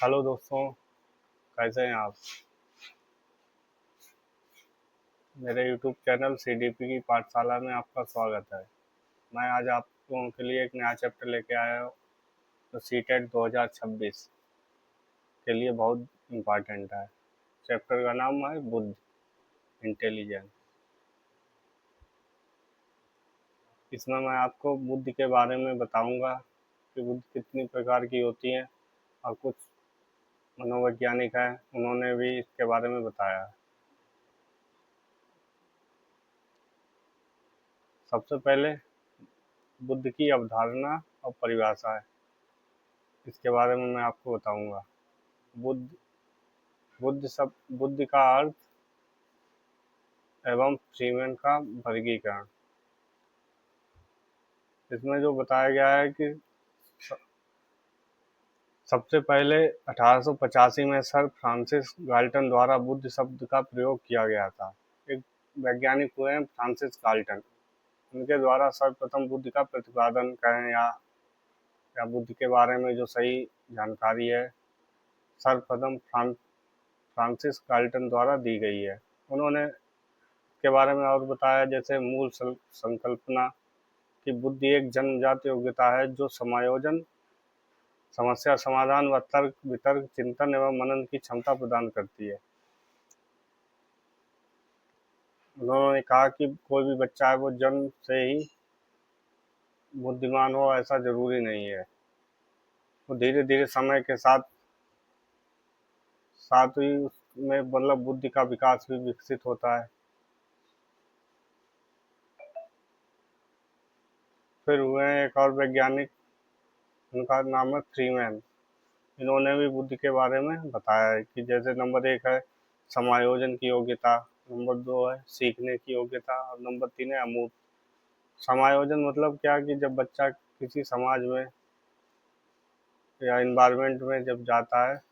Hello दोस्तों, कैसे हैं आप। मेरे YouTube चैनल CDP की पाठशाला में आपका स्वागत है। मैं आज आप लोगों के लिए एक नया चैप्टर लेके आया हूँ जो CTET 2026 के लिए बहुत इम्पोर्टेंट है। चैप्टर का नाम है बुद्ध इंटेलिजेंस। इसमें मैं आपको बुद्ध के बारे में बताऊंगा कि बुद्ध कितनी प्रकार की होती हैं, और कुछ मनोवैज्ञानिक हैं उन्होंने भी इसके बारे में बताया है। सबसे पहले बुद्ध की अवधारणा और परिभाषा है, इसके बारे में मैं आपको बताऊंगा। बुद्ध बुद्ध का अर्थ एवं फ्रीमैन का वर्गीकरण। इसमें जो बताया गया है कि स- सबसे पहले 1885 में सर फ्रांसिस गाल्टन द्वारा बुद्ध शब्द का प्रयोग किया गया था। एक वैज्ञानिक हुए हैं फ्रांसिस गाल्टन, उनके द्वारा सर्वप्रथम बुद्ध का प्रतिपादन करें या बुद्ध के बारे में जो सही जानकारी है सर्वप्रथम फ्रांसिस गाल्टन द्वारा दी गई है। उन्होंने के बारे में और बताया, जैसे मूल संकल्पना कि बुद्धि एक जन्मजात योग्यता है जो समायोजन, समस्या समाधान व तर्क वितर्क, चिंतन एवं मनन की क्षमता प्रदान करती है। उन्होंने कहा कि कोई भी बच्चा है वो जन्म से ही बुद्धिमान हो ऐसा जरूरी नहीं है, वो धीरे धीरे समय के साथ साथ ही उसमें मतलब बुद्धि का विकास भी विकसित होता है। फिर हुए हैं एक और वैज्ञानिक, उनका नाम है फ्रीमैन। इन्होंने भी बुद्धि के बारे में बताया है कि जैसे नंबर 1 है समायोजन की योग्यता, नंबर 2 है सीखने की योग्यता, और नंबर 3 है अमूर्त। समायोजन मतलब क्या कि जब बच्चा किसी समाज में या इन्वायरमेंट में जब जाता है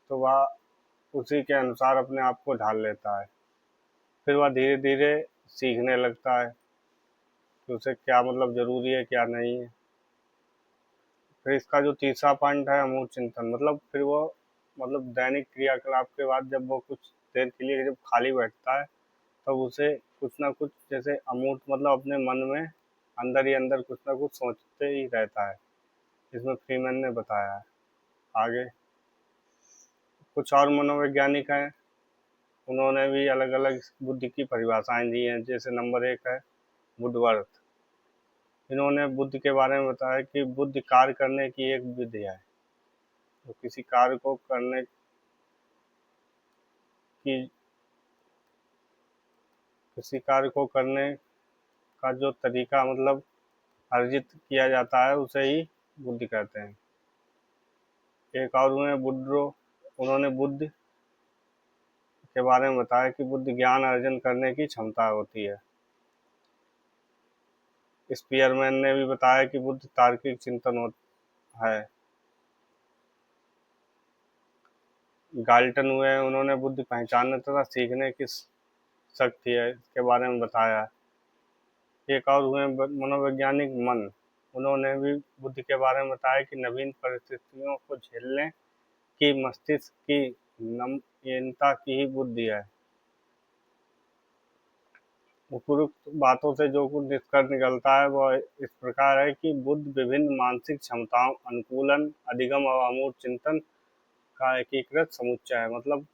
तो वह उसी के अनुसार अपने आप को ढाल लेता है। फिर वह धीरे धीरे सीखने लगता है कि उसे क्या मतलब ज़रूरी है क्या नहीं है। फिर इसका जो तीसरा पॉइंट है अमूर्त चिंतन, मतलब फिर वो मतलब दैनिक क्रियाकलाप के बाद जब वो कुछ देर के लिए जब खाली बैठता है तब उसे कुछ ना कुछ, जैसे अमूर्त मतलब अपने मन में अंदर ही अंदर कुछ ना कुछ सोचते ही रहता है। इसमें फ्रीमैन ने बताया है। आगे कुछ और मनोवैज्ञानिक हैं, उन्होंने भी अलग अलग बुद्धि की परिभाषाएं दी हैं। जैसे नंबर 1 है वुडवर्थ। इन्होंने बुद्धि के बारे में बताया कि बुद्धि कार्य करने की एक विधि है। तो की किसी कार्य को करने का जो तरीका मतलब अर्जित किया जाता है उसे ही बुद्धि कहते हैं। एक और हुए वुड्रो, उन्होंने बुद्धि के बारे में बताया कि बुद्धि ज्ञान अर्जन करने की क्षमता होती है। स्पीयरमैन ने भी बताया कि बुद्धि तार्किक चिंतन है। गाल्टन हुए, उन्होंने बुद्धि पहचानने तथा सीखने की शक्ति है, इसके बारे में बताया। एक और हुए मनोवैज्ञानिक मन, उन्होंने भी बुद्धि के बारे में बताया कि नवीन परिस्थितियों को झेलने की मस्तिष्क की नम्यता की ही बुद्धि है। उपरोक्त बातों से जो कुछ निष्कर्ष निकलता है वह इस प्रकार है कि बुद्ध विभिन्न मानसिक क्षमताओं, अनुकूलन, अधिगम और अमूर्त चिंतन का एकीकृत समुच्चय है। मतलब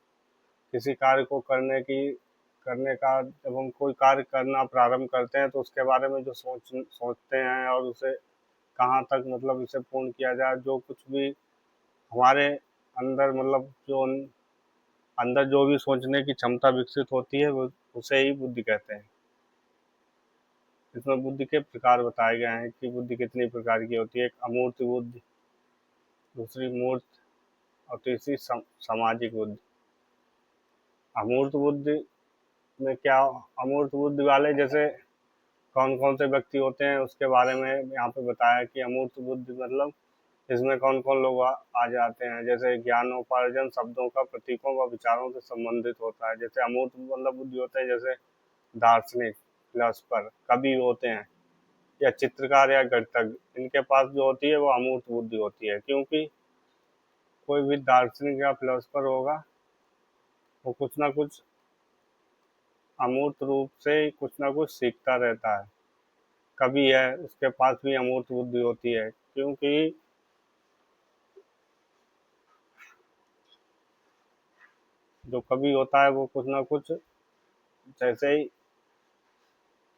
किसी कार्य को करने का जब हम कोई कार्य करना प्रारंभ करते हैं तो उसके बारे में जो सोचते हैं और उसे कहाँ तक मतलब इसे पूर्ण किया जाए, जो कुछ भी हमारे अंदर मतलब जो अंदर जो भी सोचने की क्षमता विकसित होती है वो उसे ही बुद्धि कहते हैं। इसमें बुद्धि के प्रकार बताए गए हैं कि बुद्धि कितनी प्रकार की होती है। एक अमूर्त बुद्धि, दूसरी मूर्त, और तीसरी सामाजिक बुद्धि। अमूर्त बुद्धि में क्या, अमूर्त बुद्धि वाले जैसे कौन कौन से व्यक्ति होते हैं उसके बारे में यहाँ पे बताया कि अमूर्त बुद्धि मतलब इसमें कौन कौन लोग आ जाते हैं। जैसे ज्ञानोपार्जन शब्दों का प्रतीकों व विचारों से संबंधित होता है। जैसे अमूर्त मतलब बुद्धि होता है, जैसे दार्शनिक, फिलोसफर, कवि होते हैं, या चित्रकार या गणितज्ञ, इनके पास जो होती है वो अमूर्त बुद्धि होती है, क्योंकि कोई भी दार्शनिक या फिलोसफर होगा वो कुछ ना कुछ अमूर्त रूप से कुछ ना कुछ सीखता रहता है। कवि है उसके पास भी अमूर्त बुद्धि होती है, क्योंकि जो कवि होता है वो कुछ ना कुछ, जैसे ही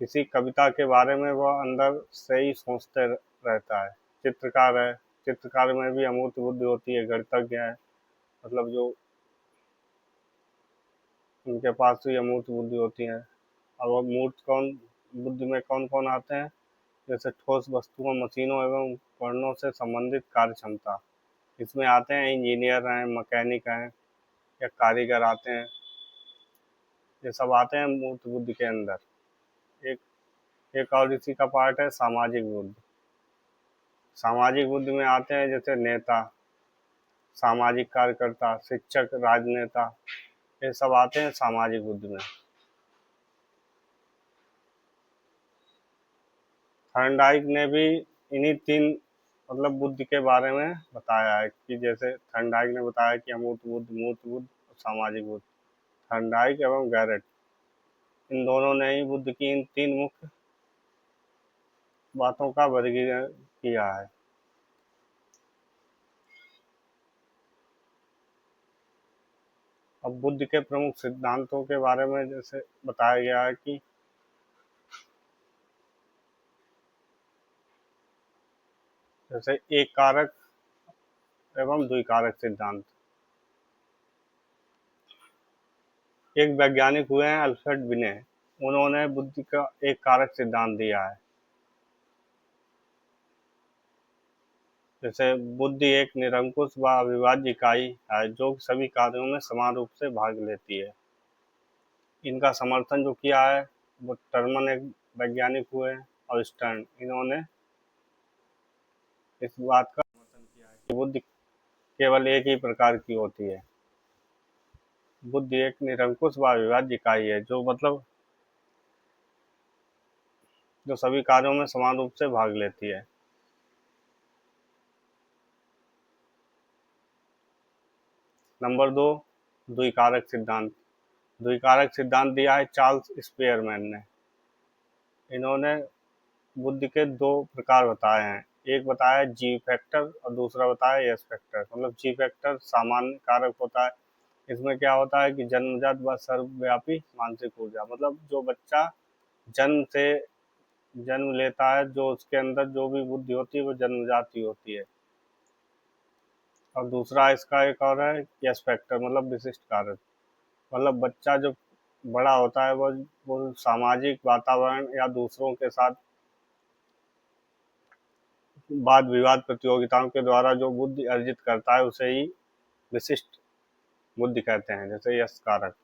किसी कविता के बारे में वो अंदर से ही सोचते रहता है। चित्रकार है, चित्रकार में भी अमूर्त बुद्धि होती है। गणितज्ञ है, मतलब जो उनके पास भी अमूर्त बुद्धि होती है। और वो मूर्त कौन बुद्धि में कौन कौन आते हैं, जैसे ठोस वस्तुओं, मशीनों एवं उपकरणों से संबंधित कार्य क्षमता। इसमें आते हैं इंजीनियर हैं, मैकेनिक हैं या कारीगर आते हैं। ये सब आते हैं मूर्त बुद्धि के अंदर। एक एक और इसी का पार्ट है सामाजिक बुद्धि। सामाजिक बुद्धि में आते हैं जैसे नेता, सामाजिक कार्यकर्ता, शिक्षक, राजनेता, ये सब आते हैं सामाजिक बुद्धि में। थर्नडाइक ने भी इन्हीं तीन मतलब बुद्धि के बारे में बताया है, कि जैसे थर्नडाइक ने बताया कि अमूर्त बुद्धि, मूर्त बुद्धि और सामाजिक बुद्धि। थर्नडाइक एवं गैरेट, इन दोनों ने ही बुद्धि की इन तीन मुख्य बातों का वर्गीकरण किया है। अब बुद्ध के प्रमुख सिद्धांतों के बारे में जैसे बताया गया है कि जैसे एक कारक एवं द्विकारक सिद्धांत। एक वैज्ञानिक हुए हैं अल्फ्रेड बिने, उन्होंने बुद्धि का एक कारक सिद्धांत दिया है। जैसे बुद्धि एक निरंकुश व अविभाज्य इकाई है जो सभी कार्यों में समान रूप से भाग लेती है। इनका समर्थन जो किया है वो टर्मन एक वैज्ञानिक हुए हैं और स्टर्न, इन्होंने इस बात का समर्थन किया है कि बुद्धि केवल एक ही प्रकार की होती है। बुद्धि एक निरंकुश व अविभाज्य इकाई है जो मतलब जो सभी कार्यों में समान रूप से भाग लेती है। नंबर 2, द्विकारक सिद्धांत। द्विकारक सिद्धांत दिया है चार्ल्स स्पेयरमैन ने। इन्होंने बुद्धि के दो प्रकार बताए हैं। एक बताया जी फैक्टर और दूसरा बताया एस फैक्टर। मतलब जी फैक्टर सामान्य कारक होता है। इसमें क्या होता है कि जन्मजात व सर्वव्यापी मानसिक ऊर्जा, मतलब जो बच्चा जन्म से जन्म लेता है, जो उसके अंदर जो भी बुद्धि होती है वो जन्मजात ही होती है। और दूसरा इसका एक और है यस फैक्टर, मतलब विशिष्ट कारक। मतलब बच्चा जो बड़ा होता है वो सामाजिक वातावरण या दूसरों के साथ वाद विवाद प्रतियोगिताओं के द्वारा जो बुद्धि अर्जित करता है उसे ही विशिष्ट बुद्धि कहते हैं, जैसे यश कारक।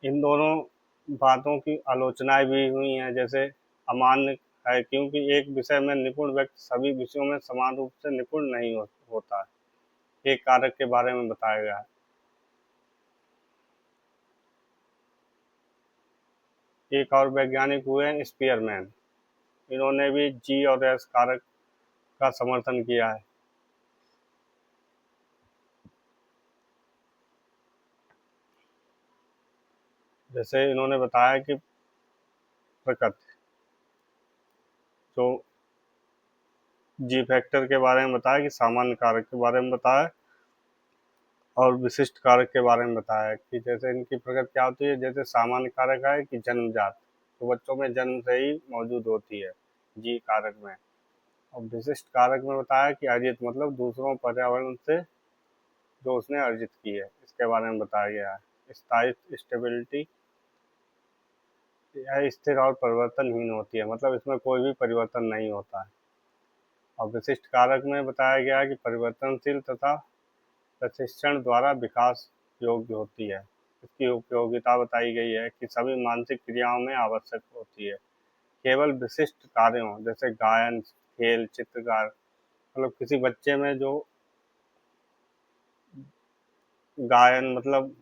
इन दोनों बातों की आलोचनाएं भी हुई हैं, जैसे अमान्य है क्योंकि एक विषय में निपुण व्यक्ति सभी विषयों में समान रूप से निपुण नहीं होता है। एक कारक के बारे में बताया गया है। एक और वैज्ञानिक हुए हैं स्पीयरमैन, इन्होंने भी जी और एस कारक का समर्थन किया है। जैसे इन्होंने बताया कि प्रकृति, जो जी फैक्टर के बारे में बताया, कि सामान्य कारक के बारे में बताया और विशिष्ट कारक के बारे में बताया कि जैसे इनकी प्रकृति क्या होती है। जैसे सामान्य कारक है कि जन्मजात, तो बच्चों में जन्म से ही मौजूद होती है जी कारक में। और विशिष्ट कारक में बताया कि अर्जित, मतलब दूसरों पर्यावरण से जो उसने अर्जित की है, इसके बारे में बताया गया है। स्थायित्व, स्टेबिलिटी, यह स्थिर और परिवर्तनहीन होती है, मतलब इसमें कोई भी परिवर्तन नहीं होता है। और विशिष्ट कारक में बताया गया है कि परिवर्तनशील तथा प्रशिक्षण द्वारा विकास योग्य होती है। इसकी उपयोगिता बताई गई है कि सभी मानसिक क्रियाओं में आवश्यक होती है। केवल विशिष्ट कार्यों जैसे गायन, खेल, चित्रकार, मतलब किसी बच्चे में जो गायन मतलब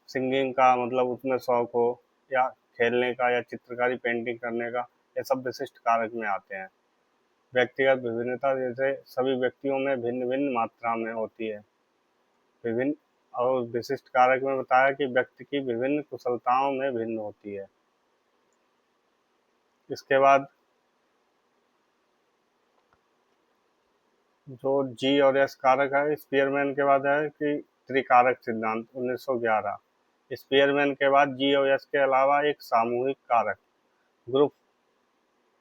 सिंगिंग का मतलब उसमें शौक हो, या खेलने का, या चित्रकारी पेंटिंग करने का, ये सब विशिष्ट कारक में आते हैं। व्यक्तिगत विभिन्नता, जैसे सभी व्यक्तियों में भिन्न भिन्न मात्रा में होती है। विभिन्न और विशिष्ट कारक में बताया कि व्यक्ति की विभिन्न कुशलताओं में भिन्न होती है। इसके बाद जो जी और एस कारक है, स्पीयरमैन के बाद है कि त्रिकारक सिद्धांत 1911। स्पीयरमैन के बाद जी और एस के अलावा एक सामूहिक कारक, ग्रुप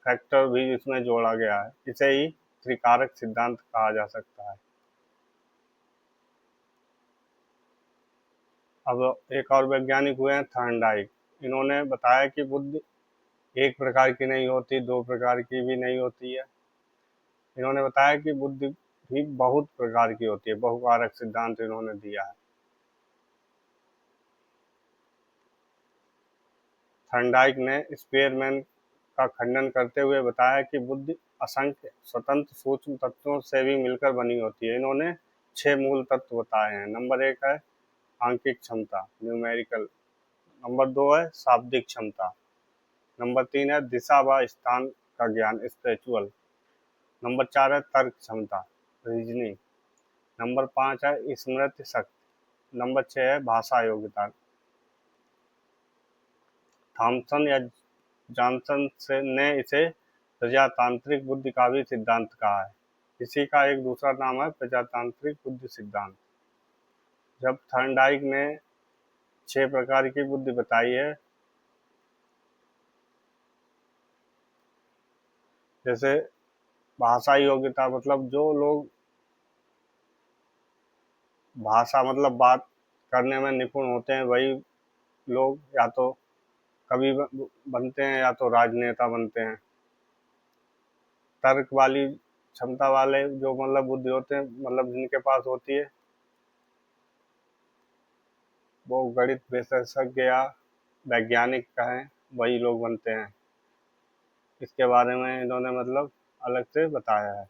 फैक्टर भी इसमें जोड़ा गया है। इसे ही त्रिकारक सिद्धांत कहा जा सकता है। अब एक और वैज्ञानिक हुए हैं थॉर्नडाइक। इन्होंने बताया कि बुद्धि एक प्रकार की नहीं होती, दो प्रकार की भी नहीं होती है। इन्होंने बताया कि बुद्धि भी बहुत प्रकार की होती है। बहुकारक सिद्धांत इन्होंने दिया है। थॉर्नडाइक ने स्पीयरमैन का खंडन करते हुए बताया कि बुद्धि असंख्य स्वतंत्र सूक्ष्म तत्वों से भी मिलकर बनी होती है। इन्होंने 6 मूल तत्व बताए हैं। नंबर 1 है आंकिक क्षमता, न्यूमेरिकल। नंबर 2 है शाब्दिक क्षमता। नंबर 3 है दिशा व स्थान का ज्ञान, स्पिरिचुअल। नंबर 4 है तर्क क्षमता, रीजनिंग। नंबर 5 है स्मृति शक्ति। नंबर 6 है भाषा योग्यता। थॉमसन या जॉनसन से ने इसे प्रजातांत्रिक बुद्धि का भी सिद्धांत कहा है। इसी का एक दूसरा नाम है प्रजातांत्रिक बुद्धि सिद्धांत। जब थॉर्नडाइक ने 6 प्रकार की बुद्धि बताई है, जैसे भाषा योग्यता, मतलब जो लोग भाषा मतलब बात करने में निपुण होते हैं, वही लोग या तो कवि बनते हैं या तो राजनेता बनते हैं। तर्क वाली क्षमता वाले जो मतलब बुद्धि होते हैं, मतलब जिनके पास होती है, वो गणित विशेषज्ञ या वैज्ञानिक कहें, वही लोग बनते हैं। इसके बारे में इन्होंने मतलब अलग से बताया है।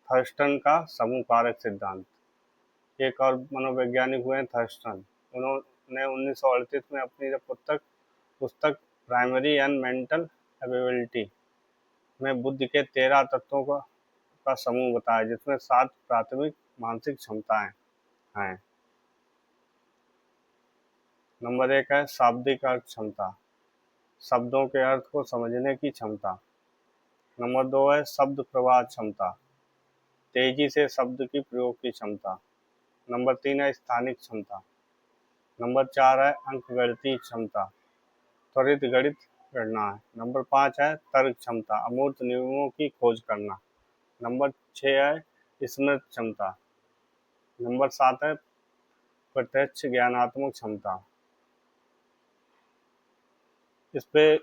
थर्स्टन का समूह कारक सिद्धांत। एक और मनोवैज्ञानिक हुए थर्स्टन। उन्होंने 1938 में अपनी जब पुस्तक प्राइमरी एंड मेंटल एबिलिटी में बुद्धि के 13 तत्वों का समूह बताया, जिसमें 7 प्राथमिक मानसिक क्षमताएं हैं। नंबर 1 है शाब्दिक अर्थ क्षमता, शब्दों के अर्थ को समझने की क्षमता। नंबर 2 है शब्द प्रवाह क्षमता, तेजी से शब्द की प्रयोग की क्षमता। नंबर 3 है स्थानिक क्षमता। नंबर 4 है अंकगणितीय क्षमता, त्वरित गणित गणना है। नंबर 5 है तर्क क्षमता, अमूर्त नियमों की खोज करना। नंबर 6 है स्मृति क्षमता। नंबर 7 है प्रत्यक्ष ज्ञानात्मक क्षमता। इस पे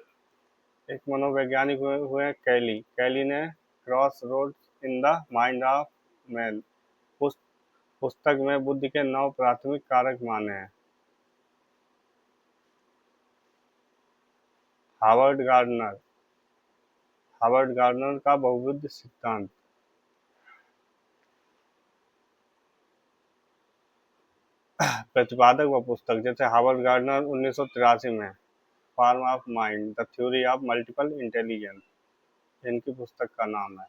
एक मनोवैज्ञानिक हुए कैली। कैली ने crossroads in the mind of man पुस्तक में बुद्धि के 9 प्राथमिक कारक माने हैं। हावर्ड गार्डनर हावर्ड गार्डनर का बहुबुद्धि सिद्धांत। प्रतिपादक व पुस्तक, जैसे हावर्ड गार्डनर 1983 में form of mind, the theory of multiple intelligence, इनकी पुस्तक का नाम है।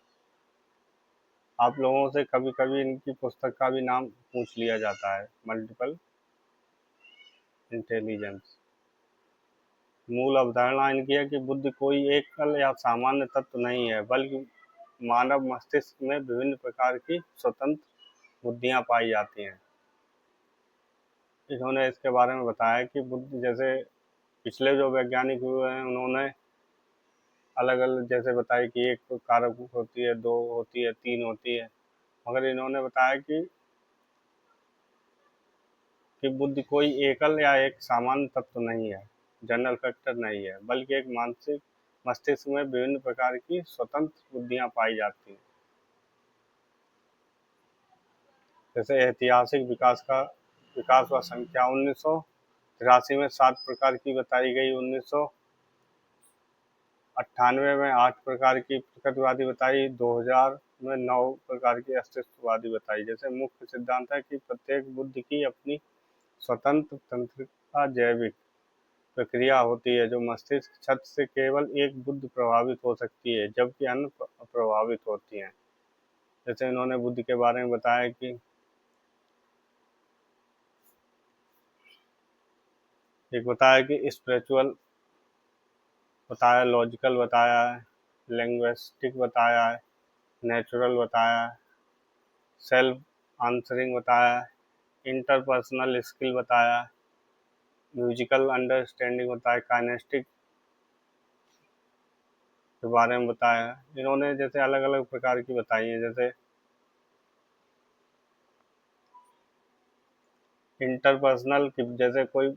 आप लोगों से कभी कभी इनकी पुस्तक का भी नाम पूछ लिया जाता है, मल्टीपल इंटेलिजेंस। मूल अवधारणा इनकी है कि बुद्धि कोई एकल या सामान्य तत्व नहीं है, बल्कि मानव मस्तिष्क में विभिन्न प्रकार की स्वतंत्र बुद्धियां पाई जाती हैं। इन्होंने इसके बारे में बताया कि बुद्धि, जैसे पिछले जो वैज्ञानिक हुए हैं, उन्होंने अलग अलग जैसे बताया कि एक कारक होती है, 2 होती है, 3 होती है, मगर इन्होंने बताया कि बुद्धि कोई एकल या एक सामान्य तत्व नहीं है, जनरल फैक्टर नहीं है, बल्कि एक मानसिक मस्तिष्क में विभिन्न प्रकार की स्वतंत्र बुद्धियां पाई जाती हैं। जैसे ऐतिहासिक विकास व संख्या 1983 में 7 प्रकार की बताई गई। 1998 में 8 प्रकार की प्रकृतिवादी बताई। 2000 में 9 प्रकार की अस्तित्ववादी बताई। जैसे मुख्य सिद्धांत है कि प्रत्येक बुद्धि की अपनी स्वतंत्र तंत्रिका, जैविक प्रक्रिया होती है जो मस्तिष्क छत से केवल एक बुद्धि प्रभावित हो सकती है जबकि अन्य अप्रभावित होती हैं। जैसे इन्होंने बुद्धि के बारे में बताया कि एक बताया कि स्पिरिचुअल बताया, लॉजिकल बताया है, लिंग्विस्टिक बताया है, नेचुरल बताया है, सेल्फ आंसरिंग बताया है, इंटरपर्सनल स्किल बताया है, म्यूजिकल अंडरस्टैंडिंग बताया, काइनेस्टिक के बारे में बताया है। इन्होंने जैसे अलग अलग प्रकार की बताई है। जैसे इंटरपर्सनल की, जैसे कोई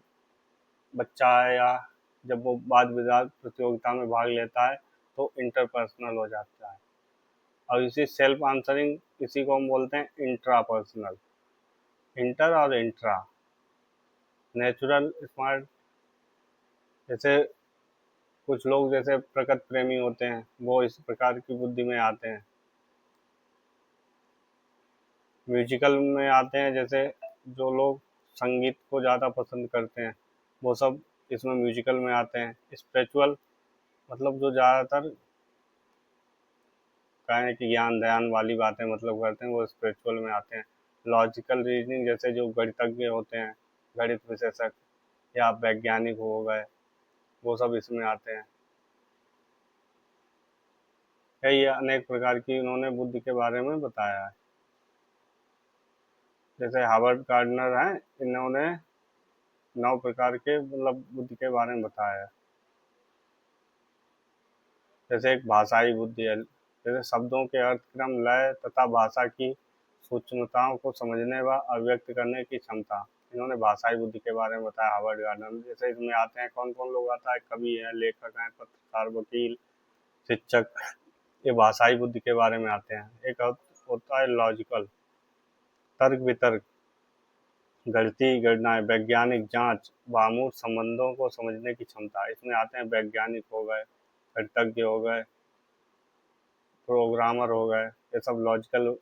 बच्चा है या जब वो वाद विवाद प्रतियोगिता में भाग लेता है तो इंटरपर्सनल हो जाता है। और इसी सेल्फ आंसरिंग, इसी को हम बोलते हैं इंट्रापर्सनल। इंटर और इंट्रा। नेचुरल स्मार्ट, जैसे कुछ लोग जैसे प्रकृति प्रेमी होते हैं वो इस प्रकार की बुद्धि में आते हैं। म्यूजिकल में आते हैं, जैसे जो लोग संगीत को ज़्यादा पसंद करते हैं वो सब इसमें म्यूजिकल में आते हैं। स्पिरिचुअल मतलब जो ज़्यादातर कहें कि ज्ञान ध्यान वाली बातें मतलब करते हैं वो स्पिरिचुअल में आते हैं। लॉजिकल रीजनिंग, जैसे जो गणितज्ञ होते हैं, गणित विशेषज्ञ या वैज्ञानिक हो गए, वो सब इसमें आते हैं। कई अनेक प्रकार की इन्होंने बुद्धि के बारे में बताया है। जैसे हार्वर्ड गार्डनर हैं, इन्होंने 9 प्रकार के मतलब बुद्धि के बारे में बताया है। जैसे एक भाषाई बुद्धि है, जैसे शब्दों के अर्थ, क्रम, लय तथा भाषा की सूक्ष्मताओं को समझने व अभिव्यक्त करने की क्षमता। इन्होंने भाषाई बुद्धि के बारे में बताया हार्वर्ड गार्डनर। जैसे इसमें आते हैं कौन कौन लोग आता है, कवि हैं, लेखक हैं, पत्रकार, वकील, शिक्षक, ये भाषाई बुद्धि के बारे में आते हैं। एक होता है लॉजिकल, तर्क वितर्क, गणितीय गणनाएं, वैज्ञानिक जांच व आमूल संबंधों को समझने की क्षमता। इसमें आते हैं वैज्ञानिक हो गए, गणितज्ञ हो गए, प्रोग्रामर हो गए, ये सब लॉजिकल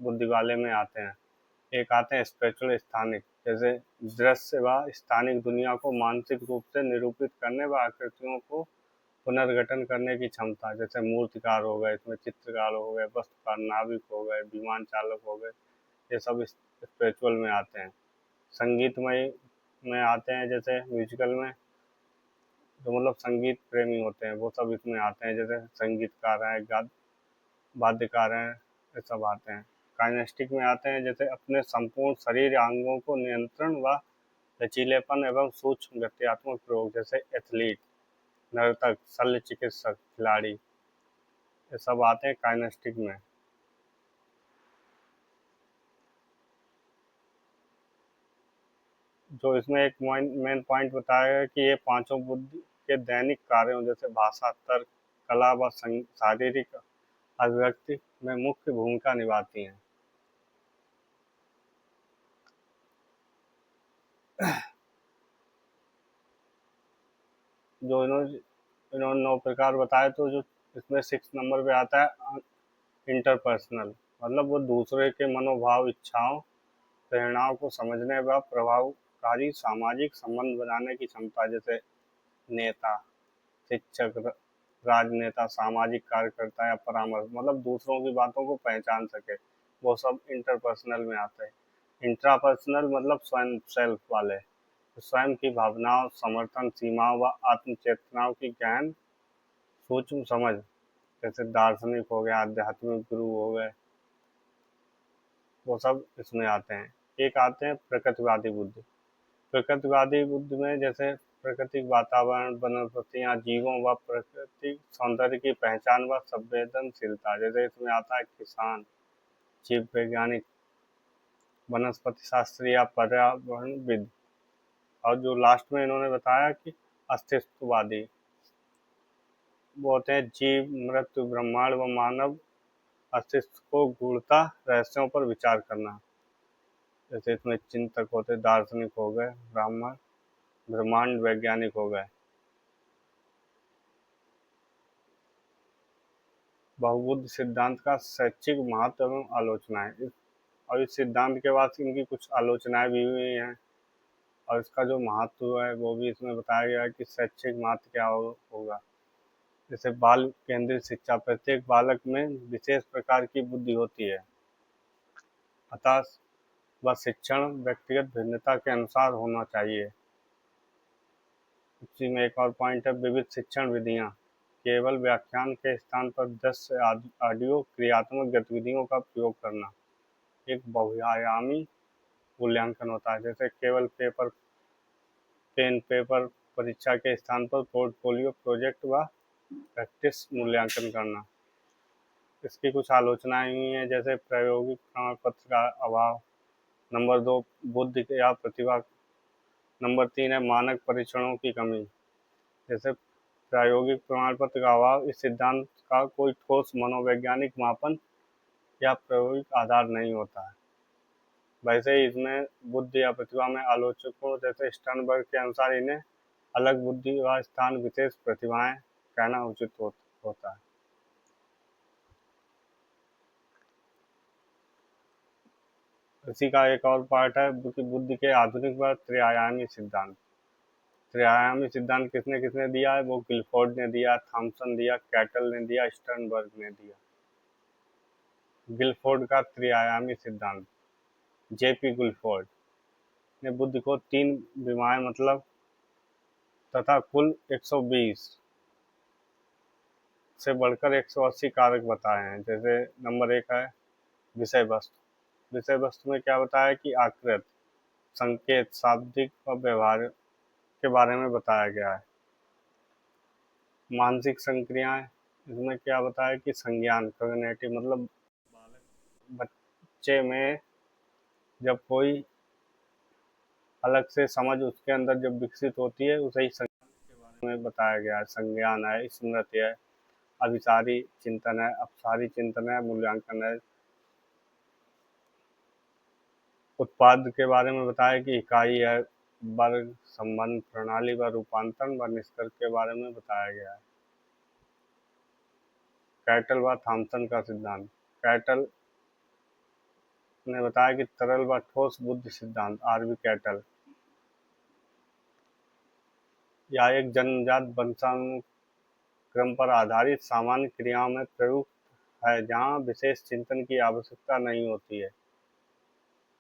बुद्धि वाले में आते हैं। एक आते हैं स्पिरिचुअल स्थानिक, जैसे दृश्य व स्थानिक दुनिया को मानसिक रूप से निरूपित करने व आकृतियों को पुनर्गठन करने की क्षमता। जैसे मूर्तिकार हो गए, इसमें चित्रकार हो गए, वस्तुकार, नाविक हो गए, विमान चालक हो गए, ये सब स्पिरिचुअल में आते हैं। संगीतमय में आते हैं, जैसे म्यूजिकल में जो मतलब संगीत प्रेमी होते हैं वो सब इसमें आते हैं। जैसे संगीतकार हैं, वाद्यकार हैं, ये सब आते हैं। काइनेस्टिक में आते हैं, जैसे अपने संपूर्ण शरीर या अंगों को नियंत्रण व लचीलेपन एवं सूक्ष्म गत्यात्मक प्रयोग, जैसे एथलीट, नर्तक, शल्य चिकित्सक, खिलाड़ी, ये सब आते हैं काइनेस्टिक में। जो इसमें एक मेन पॉइंट बताया गया कि ये पांचों बुद्धि के दैनिक कार्यों जैसे भाषा, तर्क, कला व शारीरिक अभिव्यक्ति में मुख्य भूमिका निभाती हैं। जो इन्होंने इन्होंने 9 प्रकार बताए, तो जो इसमें 6 नंबर पे आता है इंटरपर्सनल, मतलब वो दूसरे के मनोभाव, इच्छाओं, प्रेरणाओं को समझने व प्रभावकारी सामाजिक संबंध बनाने की क्षमता। जैसे नेता, शिक्षक, राजनेता, सामाजिक कार्यकर्ता या परामर्श, मतलब दूसरों की बातों को पहचान सके, वो सब इंटरपर्सनल में आता है। इंट्रापर्सनल मतलब स्वयं, सेल्फ वाले, तो स्वयं की भावनाओं, समर्थन, सीमाओं व आत्म चेतनाओं की गहन सूक्ष्म समझ। जैसे दार्शनिक हो गया, आध्यात्मिक गुरु हो गए, वो सब इसमें आते हैं। एक आते हैं प्रकृतिवादी बुद्धि। प्रकृतिवादी बुद्धि में जैसे प्राकृतिक वातावरण, वनस्पतियाँ, जीवों व प्राकृतिक सौंदर्य की पहचान व संवेदनशीलता। जैसे इसमें आता है किसान, जीव वैज्ञानिक, वनस्पति शास्त्री या पर्यावरणविद। और जो लास्ट में इन्होंने बताया कि अस्तित्ववादी, वो होते हैं जीव, मृत्यु, ब्रह्मांड व मानव अस्तित्व को गूढ़ता रहस्यों पर विचार करना। जैसे इसमें चिंतक होते, दार्शनिक हो गए, ब्राह्मण, ब्रह्मांड वैज्ञानिक हो गए। बहुबुद्ध सिद्धांत का शैक्षिक महत्व एवं आलोचनाएं। और इस सिद्धांत के बाद इनकी कुछ आलोचनाएं भी हुई हैं। और इसका जो महत्व है वो भी इसमें बताया गया है कि शैक्षिक महत्व क्या होगा। जैसे बाल केंद्रित शिक्षा, प्रत्येक बालक में विशेष प्रकार की बुद्धि होती है, अतः वह शिक्षण व्यक्तिगत भिन्नता के अनुसार होना चाहिए। उसी में एक और पॉइंट है, विविध शिक्षण विधियाँ। केवल व्याख्यान के स्थान पर दृश्य ऑडियो क्रियात्मक गतिविधियों का प्रयोग करना एक बहुआयामी मूल्यांकन होता है। जैसे केवल पेन पेपर परीक्षा के स्थान पर पोर्टफोलियो प्रोजेक्ट व प्रैक्टिस मूल्यांकन करना। इसकी कुछ आलोचनाएं हुई हैं, जैसे प्रायोगिक प्रमाण पत्र का अभाव। नंबर 2, बुद्धि या प्रतिभा। नंबर 3 है मानक परीक्षणों की कमी। जैसे प्रायोगिक प्रमाण पत्र का अभाव, इस सिद्धांत का कोई ठोस मनोवैज्ञानिक मापन या प्रायोगिक आधार नहीं होता है। वैसे ही इसमें बुद्धि या प्रतिभा में आलोचकों जैसे स्टर्नबर्ग के अनुसार इन्हें अलग बुद्धि व स्थान विशेष प्रतिभाएं कहना उचित होता है। इसी का एक और पार्ट है कि बुद्धि के आधुनिक व त्रिआयामी सिद्धांत। त्रिआयामी सिद्धांत किसने किसने दिया है? वो गिलफोर्ड ने दिया, थॉमसन दिया, कैटल ने दिया, स्टर्नबर्ग ने दिया। गिलफोर्ड का त्रिआयामी सिद्धांत, जेपी गिलफोर्ड ने बुद्धि को 3 विमाएं मतलब तथा कुल 120 से बढ़कर 180 कारक बताए हैं। जैसे नंबर 1 है विषय वस्तु। विषय वस्तु में क्या बताया कि आकृत, संकेत, शाब्दिक और व्यवहार के बारे में बताया गया है। मानसिक संक्रियाएं, इसमें क्या बताया कि संज्ञान, कॉग्निटिव मतलब बच्चे में जब कोई अलग से समझ उसके अंदर जब विकसित होती है, उसे ही संज्ञान के बारे में बताया गया है। संज्ञान है, स्मृति है, अभिसारी चिंतन है, अपसारी चिंतन है, मूल्यांकन है। उत्पाद के बारे में बताया कि इकाई है, वर्ग, संबंध, प्रणाली व रूपांतरण व निष्कर्ष के बारे में बताया गया है। कैटल व थॉमसन का सिद्धांत। कैटल ने बताया कि तरल व ठोस बुद्धि सिद्धांत, आरवी कैटल, या एक जन्मजात वंशानुक्रम पर आधारित सामान्य क्रियाओं में प्रयुक्त है जहाँ विशेष चिंतन की आवश्यकता नहीं होती है।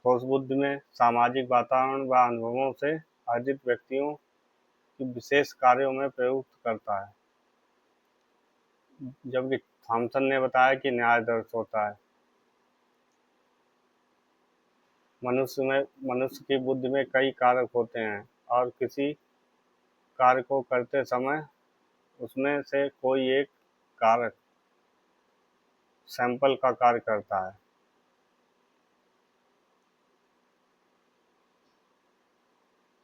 ठोस बुद्धि में सामाजिक वातावरण व अनुभवों से अर्जित व्यक्तियों की विशेष कार्यों में प्रयुक्त करता है। जबकि थॉमसन ने बताया कि न्यायदर्श होता है। मनुष्य की बुद्धि में कई कारक होते हैं और किसी कार्य को करते समय उसमें से कोई एक कारक सैंपल का कार्य करता है।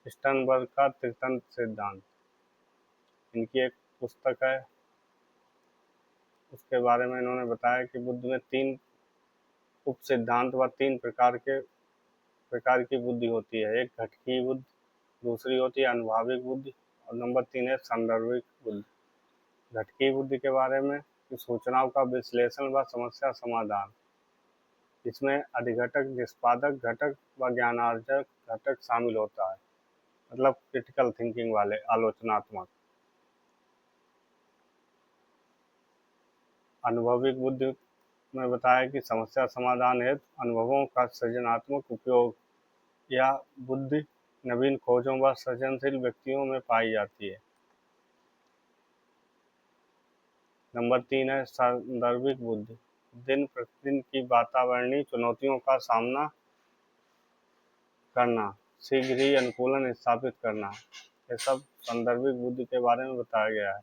स्टर्नबर्ग का त्रितंत्र सिद्धांत, इनकी एक पुस्तक है, उसके बारे में इन्होंने बताया कि बुद्धि में 3 उप सिद्धांत व 3 प्रकार की बुद्धि होती है। एक घटकी बुद्धि, दूसरी होती है अनुभाविक बुद्धि और नंबर 3 है सांदर्भिक बुद्धि। घटकी बुद्धि के बारे में सूचनाओं का विश्लेषण व समस्या समाधान, इसमें अधिघटक, निष्पादक घटक व ज्ञानार्जक घटक शामिल होता है, मतलब क्रिटिकल थिंकिंग वाले, आलोचनात्मक। अनुभविक बुद्धि में बताया कि समस्या समाधान हेतु अनुभवों का सृजनात्मक उपयोग या बुद्धि नवीन खोजों व सृजनशील व्यक्तियों में पाई जाती है। नंबर 3 है सांदर्भिक बुद्धि, दिन प्रतिदिन की वातावरणीय चुनौतियों का सामना करना, शीघ्र ही अनुकूलन स्थापित करना, ये सब सांदर्भिक बुद्धि के बारे में बताया गया है।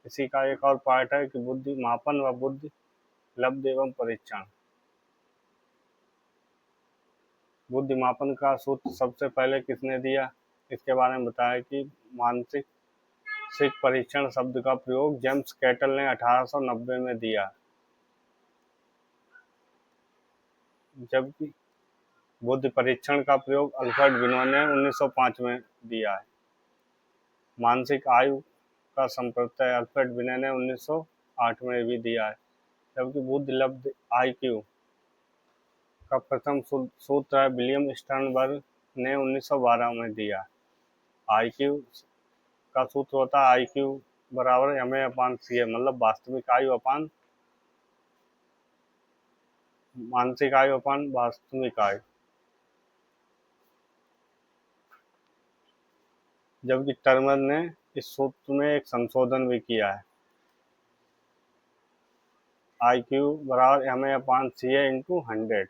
इसी का एक और पार्ट है कि बुद्धि मापन व बुद्धि लब्ध एवं परीक्षण। बुद्धि मापन का सूत्र सबसे पहले किसने दिया? इसके बारे में बताया कि मानसिक परीक्षण शब्द का प्रयोग जेम्स कैटल ने 1890 में दिया, जबकि बुद्धि परीक्षण का प्रयोग अल्फ्रेड बिनोय ने 1905 में दिया है। मानसिक आयु का संप्रत्यय अल्फ्रेड बिनोय ने 1908 में भी दिया है, जबकि बुद्धि लब्ध IQ का प्रथम सूत्र है विलियम स्टर्नबर्ग ने 1912 में दिया। आईक्यू का सूत्र होता है आईक्यू बराबर एम ए अपान सी ए, मतलब वास्तविक आयु अपान मानसिक आयु अपान वास्तविक आयु। जबकि टर्नर ने इस सूत्र में एक संशोधन भी किया है, आई क्यू बराबर M A upon C A into 100।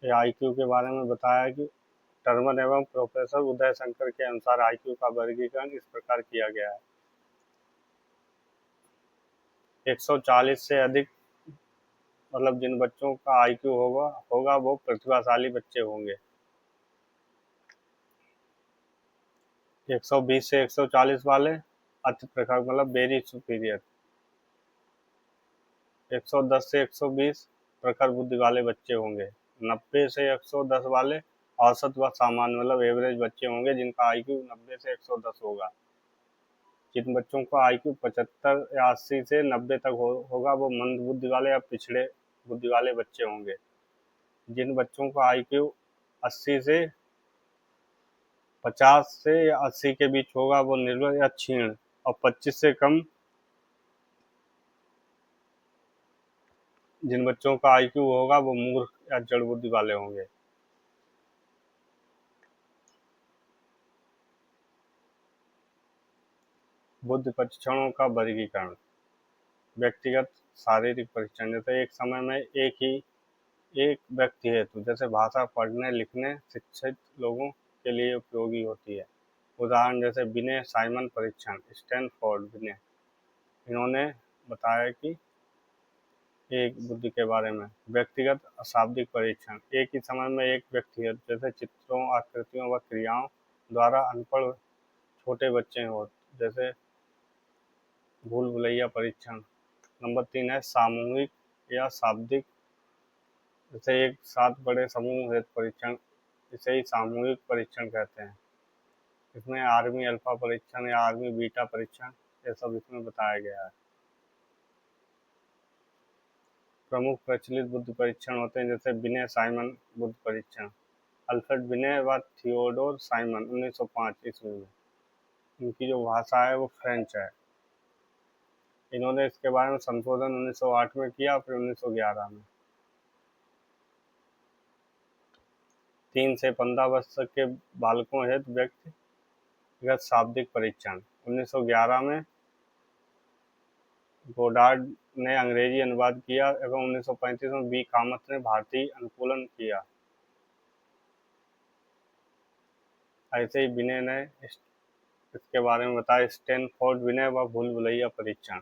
ये आई क्यू के बारे में बताया कि टर्नर एवं प्रोफेसर उदय शंकर के अनुसार आई क्यू का वर्गीकरण इस प्रकार किया गया है। 140 से अधिक, मतलब जिन बच्चों का आईक्यू होगा होगा वो प्रतिभाशाली बच्चे होंगे। 120 से 140 वाले अति प्रखर, मतलब वेरी सुपीरियर। 110 से 120 प्रखर बुद्धि वाले बच्चे होंगे। 90 से 110 वाले औसत व सामान्य, मतलब एवरेज बच्चे होंगे जिनका आईक्यू 90 से 110 होगा। जिन बच्चों का आईक्यू 75 या 80 से 90 तक होगा वो मंद बुद्धि वाले या पिछड़े बुद्धि वाले बच्चे होंगे। जिन बच्चों का आईक्यू 80 से 50 से या 80 के बीच होगा वो निर्बल या क्षीण, और 25 से कम जिन बच्चों का आईक्यू होगा वो मूर्ख या जड़ बुद्धि वाले होंगे। बुद्धि परीक्षणों का वर्गीकरण। व्यक्तिगत शारीरिक परीक्षण, जैसे एक समय में एक व्यक्ति हेतु, जैसे भाषा पढ़ने लिखने शिक्षित लोगों के लिए उपयोगी होती है। उदाहरण जैसे विनय साइमन परीक्षण, स्टैनफोर्ड विनय। इन्होंने बताया कि एक बुद्धि के बारे में। व्यक्तिगत अशाब्दिक परीक्षण, एक ही समय में एक व्यक्ति हेतु, जैसे चित्रों आकृतियों व क्रियाओं द्वारा अनपढ़ छोटे बच्चे हो, जैसे भूल भुलैया परीक्षण। नंबर 3 है सामूहिक या शाब्दिक, जैसे एक साथ बड़े समूह हेतु परीक्षण, इसे ही सामूहिक परीक्षण कहते हैं। इसमें आर्मी अल्फा परीक्षण या आर्मी बीटा परीक्षण ये सब इसमें बताया गया है। प्रमुख प्रचलित बुद्धि परीक्षण होते हैं जैसे विनय साइमन बुद्धि परीक्षण। अल्फ्रेड विनय व थियोडोर साइमन 1905 ईस्वी में। इनकी जो भाषा है वो फ्रेंच है। इन्होंने इसके बारे में संशोधन 1908 में किया, फिर 1911 में। 3 से 15 वर्ष तक के बालकों हेतु व्यक्तिगत शाब्दिक परीक्षण 1911 में गोडार्ड ने अंग्रेजी अनुवाद किया एवं 1935 में बी कामत ने भारतीय अनुकूलन किया। ऐसे ही विनय ने इसके बारे में बताया, स्टैनफोर्ड विनय व भूल भुलैया परीक्षण।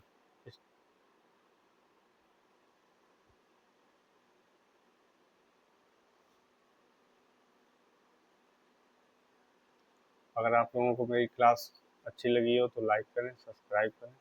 अगर आप लोगों को मेरी क्लास अच्छी लगी हो तो लाइक करें, सब्सक्राइब करें।